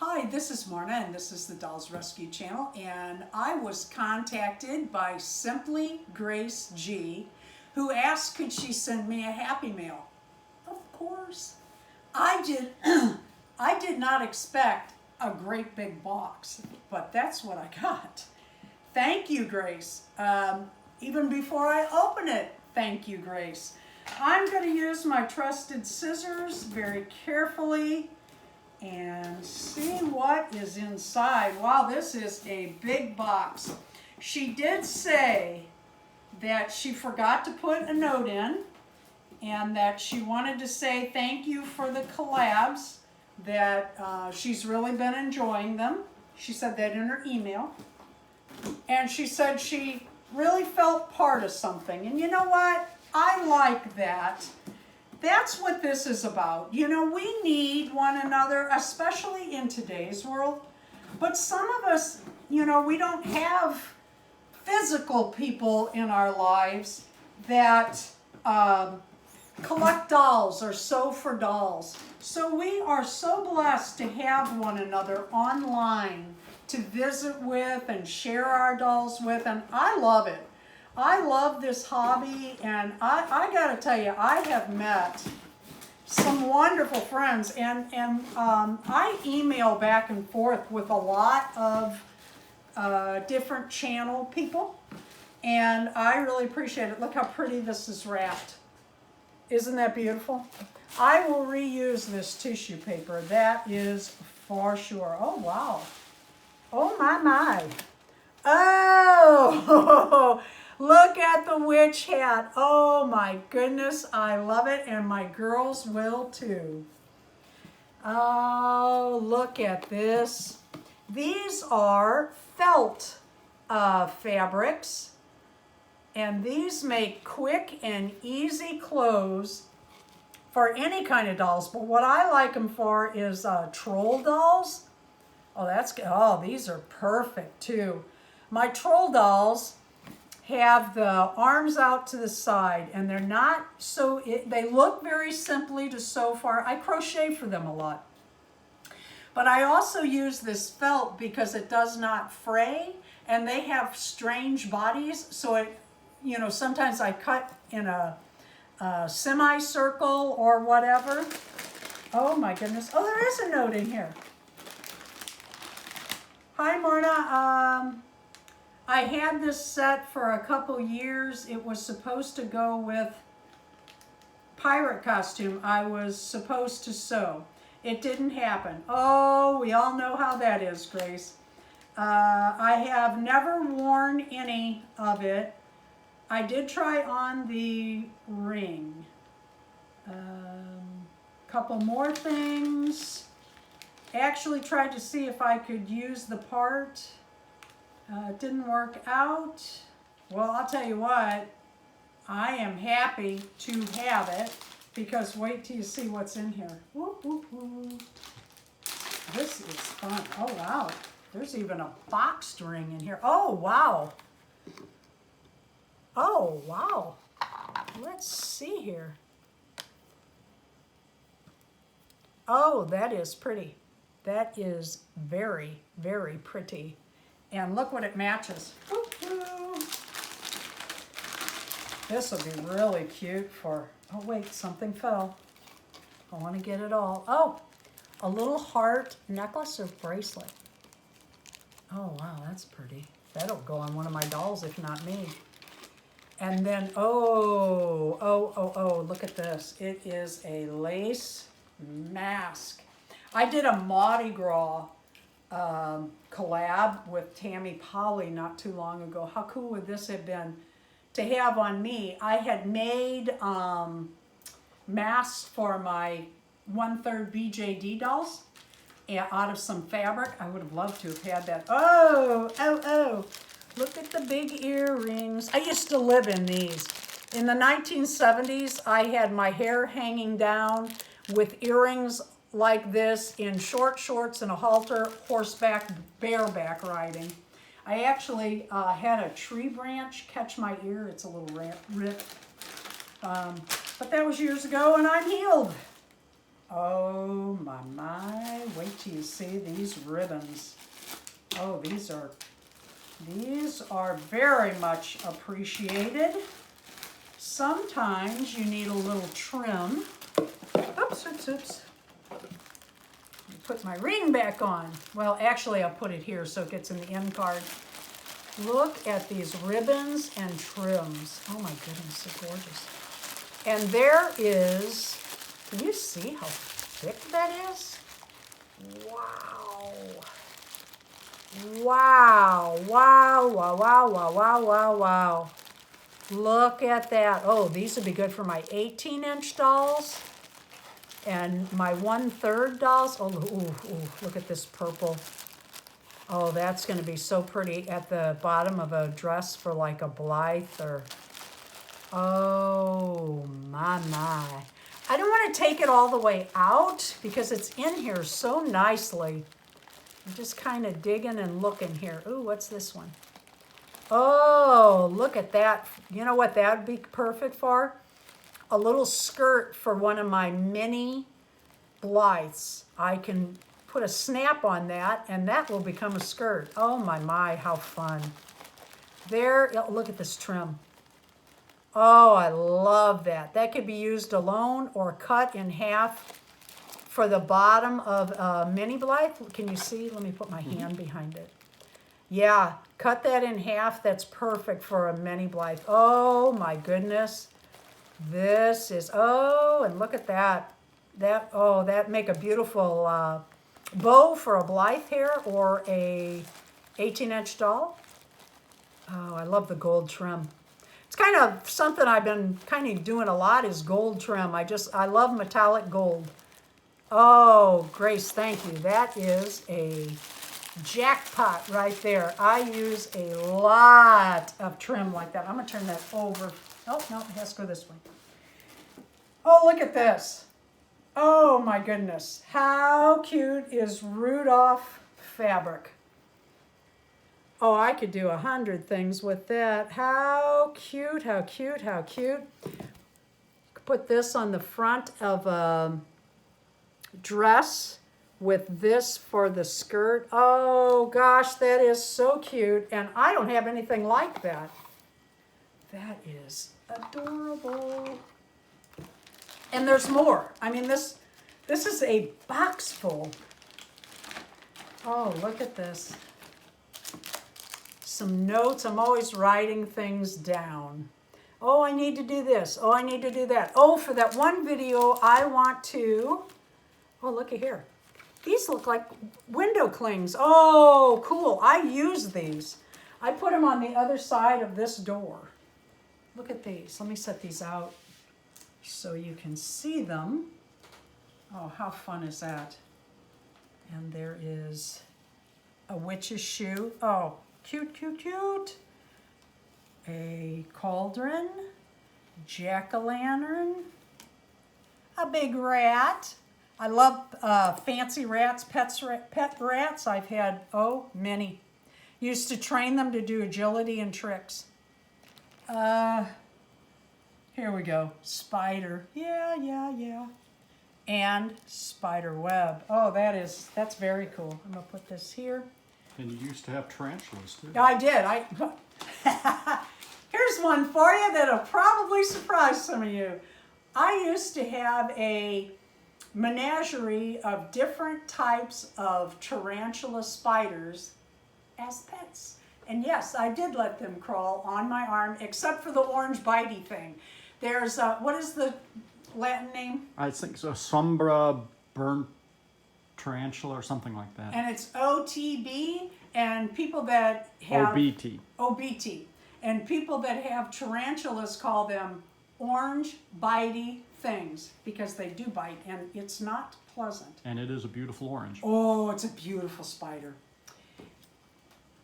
Hi, this is Marna, and this is the Dolls Rescue Channel, and I was contacted by Simply Grace G, who asked could she send me a Happy Mail. Of course. I did, I did not expect a great big box, but that's what I got. Thank you, Grace. Even before I open it, thank you, Grace. I'm going to use my trusted scissors very carefully and see what is inside. Wow, this is a big box. She did say that she forgot to put a note in and that she wanted to say thank you for the collabs, that she's really been enjoying them. She said that in her email. And she said she really felt part of something. And you know what? I like that. That's what this is about. You know, we need one another, especially in today's world. But some of us, you know, we don't have physical people in our lives that collect dolls or sew for dolls. So we are so blessed to have one another online to visit with and share our dolls with, and I love it. I love this hobby, and I gotta tell you, I have met some wonderful friends, and I email back and forth with a lot of different channel people, and I really appreciate it. Look how pretty this is wrapped. Isn't that beautiful? I will reuse this tissue paper, that is for sure. Oh, wow. Oh, my. Oh, look at the witch hat. Oh my goodness, I love it, and my girls will too. Oh, look at this. These are felt fabrics, and these make quick and easy clothes for any kind of dolls. But what I like them for is troll dolls. Oh, that's good. Oh, these are perfect too. My troll dolls have the arms out to the side, and they're not so, they look very simply to sew for. I crochet for them a lot. But I also use this felt because it does not fray, and they have strange bodies, so it, you know, sometimes I cut in a semicircle or whatever. Oh my goodness. Oh, there is a note in here. Hi, Marna. I had this set for a couple years. It was supposed to go with pirate costume I was supposed to sew. It didn't happen. Oh, we all know how that is, Grace. I have never worn any of it. I did try on the ring. Couple more things. Actually tried to see if I could use the part. It didn't work out. Well, I'll tell you what, I am happy to have it, because wait till you see what's in here. Woo, woo, woo. This is fun. Oh, wow. There's even a boxed ring in here. Oh, wow. Oh, wow. Let's see here. Oh, that is pretty. That is very, very pretty. And look what it matches. Woo-hoo. This will be really cute for, oh wait, something fell. I want to get it all. Oh, a little heart necklace or bracelet. Oh wow, that's pretty. That'll go on one of my dolls if not me. And then, oh, look at this. It is a lace mask. I did a Mardi Gras collab with Tammy Polly not too long ago. How cool would this have been to have on me? I had made masks for my 1/3 BJD dolls out of some fabric. I would have loved to have had that. Oh, look at the big earrings. I used to live in these. In the 1970s, I had my hair hanging down with earrings like this, in short shorts and a halter, horseback, bareback riding. I actually had a tree branch catch my ear. It's a little ripped. But that was years ago, and I'm healed. Oh my, wait till you see these ribbons. Oh, these are very much appreciated. Sometimes you need a little trim. Oops, oops, oops. Put my ring back on. Well, actually, I'll put it here so it gets in the end card. Look at these ribbons and trims. Oh my goodness, they're gorgeous. And there is, can you see how thick that is? Wow. Wow, wow, wow, wow, wow, wow, wow, wow. Look at that. Oh, these would be good for my 18-inch dolls. And my 1/3 dolls, oh, ooh, look at this purple. Oh, that's going to be so pretty at the bottom of a dress for like a Blythe or, oh, my. I don't want to take it all the way out because it's in here so nicely. I'm just kind of digging and looking here. Ooh, what's this one? Oh, look at that. You know what that would be perfect for? A little skirt for one of my mini Blythes. I can put a snap on that and that will become a skirt. Oh my, how fun. There, look at this trim. Oh, I love that. That could be used alone or cut in half for the bottom of a mini Blythe. Can you see? Let me put my hand behind it. Yeah, cut that in half. That's perfect for a mini Blythe. Oh my goodness. This is, oh, and look at that. That make a beautiful bow for a Blythe hair or a 18-inch doll. Oh, I love the gold trim. It's kind of something I've been kind of doing a lot is gold trim. I love metallic gold. Oh, Grace, thank you. That is a jackpot right there. I use a lot of trim like that. I'm going to turn that over. Oh, no, it has to go this way. Oh, look at this. Oh, my goodness. How cute is Rudolph fabric? Oh, I could do 100 things with that. How cute, how cute, how cute. Put this on the front of a dress with this for the skirt. Oh gosh, that is so cute. And I don't have anything like that. That is adorable. And there's more. I mean, this is a box full. Oh, look at this. Some notes. I'm always writing things down. Oh, I need to do this. Oh, I need to do that. Oh, for that one video, I want to, oh, looky here. These look like window clings. Oh, cool. I use these. I put them on the other side of this door. Look at these. Let me set these out so you can see them. Oh, how fun is that? And there is a witch's shoe. Oh, cute, cute, cute. A cauldron, jack-o'-lantern, a big rat. I love fancy rats, pet rats. I've had, oh, many. Used to train them to do agility and tricks. Here we go. Spider. Yeah. And spider web. Oh, that's very cool. I'm going to put this here. And you used to have tarantulas, too. I did. Here's one for you that'll probably surprise some of you. I used to have a menagerie of different types of tarantula spiders as pets. And yes, I did let them crawl on my arm, except for the orange bitey thing. There's, what is the Latin name? I think so, Sombra burnt tarantula or something like that. And it's OTB, and people that have... OBT. OBT. And people that have tarantulas call them orange bitey things because they do bite, and it's not pleasant. And it is a beautiful orange. Oh, it's a beautiful spider.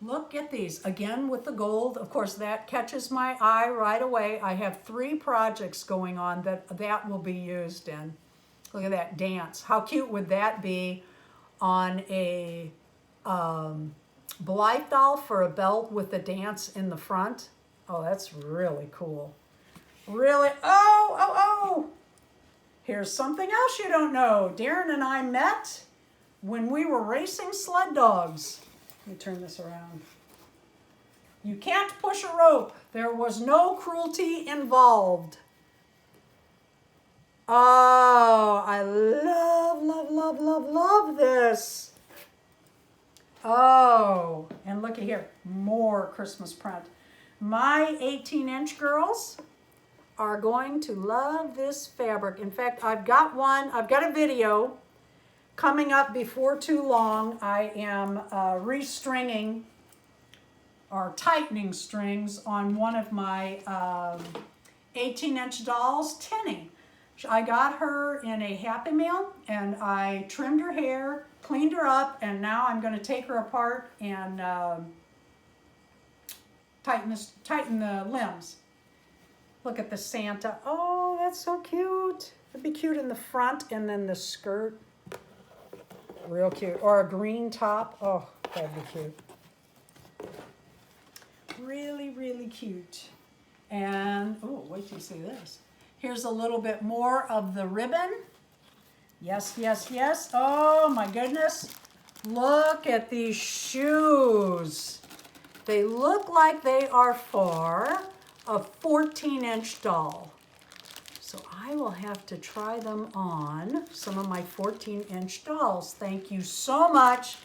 Look at these. Again with the gold. Of course, that catches my eye right away. I have 3 projects going on that will be used in. Look at that dance. How cute would that be on a Blythe doll for a belt with the dance in the front? Oh, that's really cool. Really, oh. Here's something else you don't know. Darren and I met when we were racing sled dogs. Let me turn this around. You can't push a rope. There was no cruelty involved. Oh, I love, love, love, love, love this. Oh, and looky here, more Christmas print. My 18-inch girls are going to love this fabric. In fact, I've got a video coming up before too long. I am restringing or tightening strings on one of my 18-inch dolls, Tinny. I got her in a Happy Meal and I trimmed her hair, cleaned her up, and now I'm going to take her apart and tighten the limbs. Look at the Santa. Oh, that's so cute. It'd be cute in the front, and then the skirt. Real cute. Or a green top. Oh, that'd be cute. Really, really cute. And, oh, wait till you see this. Here's a little bit more of the ribbon. Yes, yes, yes. Oh, my goodness. Look at these shoes. They look like they are for a 14-inch doll. So I will have to try them on some of my 14-inch dolls. Thank you so much.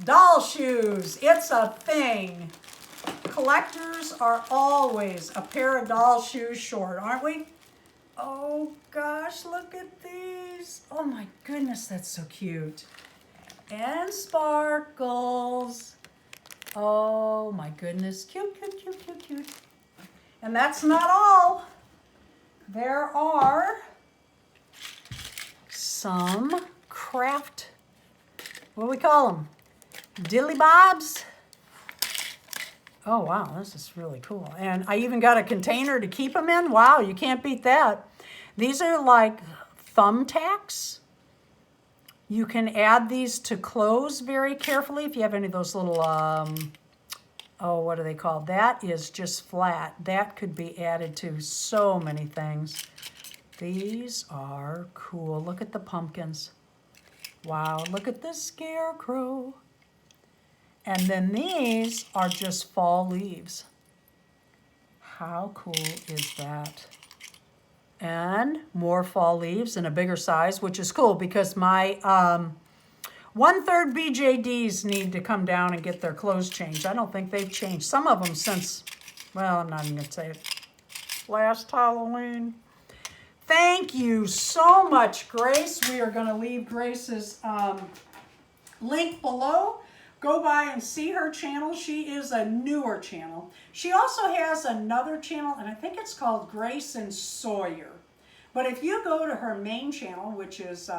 Doll shoes, it's a thing. Collectors are always a pair of doll shoes short, aren't we? Oh gosh, look at these. Oh my goodness, that's so cute. And sparkles. Oh my goodness, cute, cute, cute, cute, cute. And that's not all. There are some craft, what do we call them? Dilly bobs. Oh wow, this is really cool. And I even got a container to keep them in. Wow, you can't beat that. These are like thumbtacks. You can add these to clothes very carefully if you have any of those little, oh, what are they called? That is just flat. That could be added to so many things. These are cool. Look at the pumpkins. Wow, look at the scarecrow. And then these are just fall leaves. How cool is that? And more fall leaves in a bigger size, which is cool because my 1/3 BJDs need to come down and get their clothes changed. I don't think they've changed. Some of them since, well, I'm not even going to say it, last Halloween. Thank you so much, Grace. We are going to leave Grace's link below. Go by and see her channel. She is a newer channel. She also has another channel, and I think it's called Grace and Sawyer. But if you go to her main channel, which is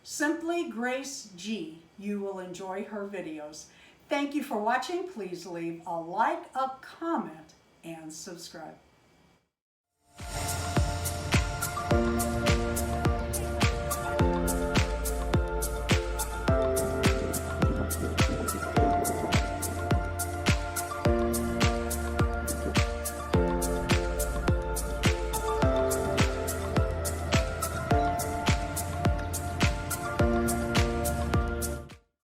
Simply Grace G, you will enjoy her videos. Thank you for watching. Please leave a like, a comment, and subscribe.